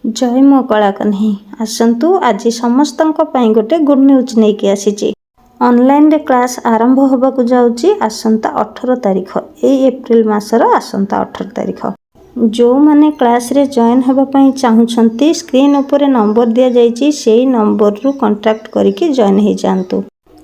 जय मो कला कन्ही आसतु आज समस्त गोटे गुड न्यूज नहीं कि आसी ऑनलाइन रे क्लास आरंभ होबाकु जाउची आसंता 18 तारिख ए एप्रिल मासर आसंता 18 तारिख जो माने क्लास रे जॉइन होबा पई चाहुछंती स्क्रीन ऊपर नंबर दिया जाइची सेही नंबर रु कांटेक्ट करिकि जॉइन हे जानतु।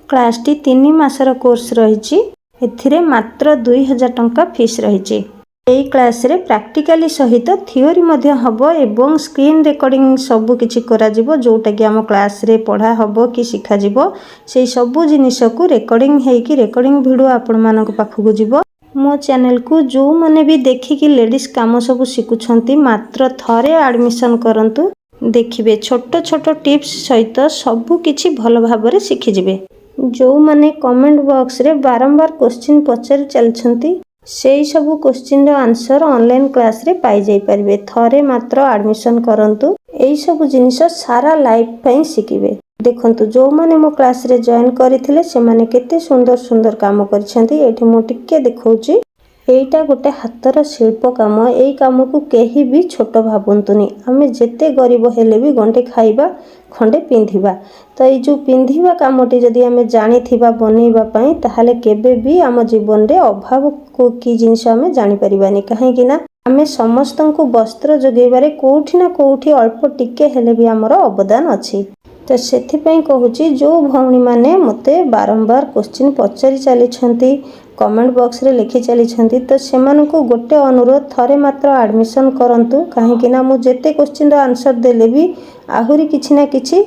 क्लास टी 3 मासर कोर्स रहिची एथिरे मात्र 2000 टंका फीस रहिची। एई क्लास रे प्रैक्टिकली सहित थियोरी मध्य हबो एवं स्क्रीन रेकॉर्डिंग सब किछि करा जिवो जोटा कि हम क्लास रे पढ़ा हबो कि सिखा जिवो सेई सब जिनिस को रेकॉर्डिंग हेकि रेकॉर्डिंग वीडियो आपण मानक पाखकु जिवो। मो चैनल को जो माने भी देखिकि लेडीज काम सब शिखुछंती मात्र थरे एडमिशन करंतु देखिबे छोट छोट टिप्स सहित सब किछि भल भाबरे शिखि जिवे। जो माने कमेंट बॉक्स रे बारंबार क्वेश्चन पचारि चलछंती सेई सब क्वेश्चन रो आंसर ऑनलाइन क्लास रे पाई जाई परिबे। थरे मात्र एडमिशन करंतु एई सब जिनिस सारा लाइफ पई शिखिबे। देखंतु जो माने मो क्लास रे जॉइन करिथिले से माने केते सुंदर सुंदर काम करछंती। एठी मो टिके देखौची एइटा गोटे हातर शिल्प काम। एई काम को केही भी छोट भाबंतुनी। आमे जेते गरीब हेले भी गंटे खाइबा खंडे पिंधिबा तो ये जो पिंधिबा कामटी जदि आमे जानिथिबा बनेइबा पई ताहाले केबे भी आम जीवन रे अभाव को की जिनिस आमे जानि परिबानी। काहे कि ना आमे समस्त को वस्त्र जोगेबारे कोउठी ना कोउठी अल्प टिके हेले भी हमर अवदान अछि। तो सेथि पई कहूची जो भौणी माने मते बारंबार क्वेश्चन पचारि चली कमेंट बॉक्स रे लिखि चली तो सेमानकु गोटे अनुरोध थरे मात्र एडमिशन करंतु। काहे कि ना मु जेते क्वेश्चन रो आंसर देले भी आहुरी किछि ना किछि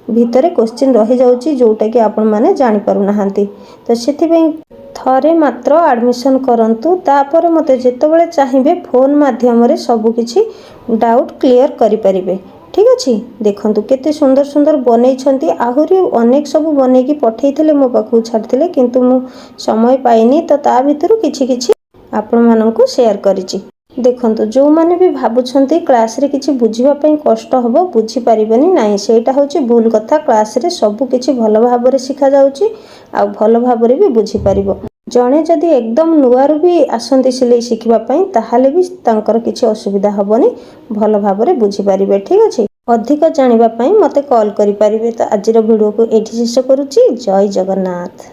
भितरे क्वेश्चन रहि जाउची जोटा कि आपण माने जानि पारु नाहंती। तो सेथि पई थरे मात्र एडमिशन करंतु तापर मते जेतेबेले चाहिबे फोन माध्यम रे सब किछि डाउट क्लियर करि परिबे। ठीक अछि। देखंतु केते सुंदर सुंदर बनै छंती आहुरी अनेक सब बनै की पठैथिले मो पाखु छाडथिले किंतु मु समय पाइनी तो ता भितरु किछि किछि आपण माननकु शेयर करिछि। देखंतु जो माने भी भाबुछंती क्लास रे किछि बुझिबा पई कष्ट हबो बुझि परिबेनी नाही सेटा होची भूल कथा। क्लास रे सब किछि भल भाबरे सिखा जाउची आ भल भाबरे भी बुझि परिबो। जणे जदि एकदम नुआरु भी आसंती सिलाई शिखिबा पई ताहाले भी तांकर किछि असुविधा हबोनी भल भाबरे बुझि परिबे। ठीक अछि। अधिक जानिबा पई मते कॉल करि परिबे। तो आजिर वीडियो को एठी शेष करूची। जय जगन्नाथ।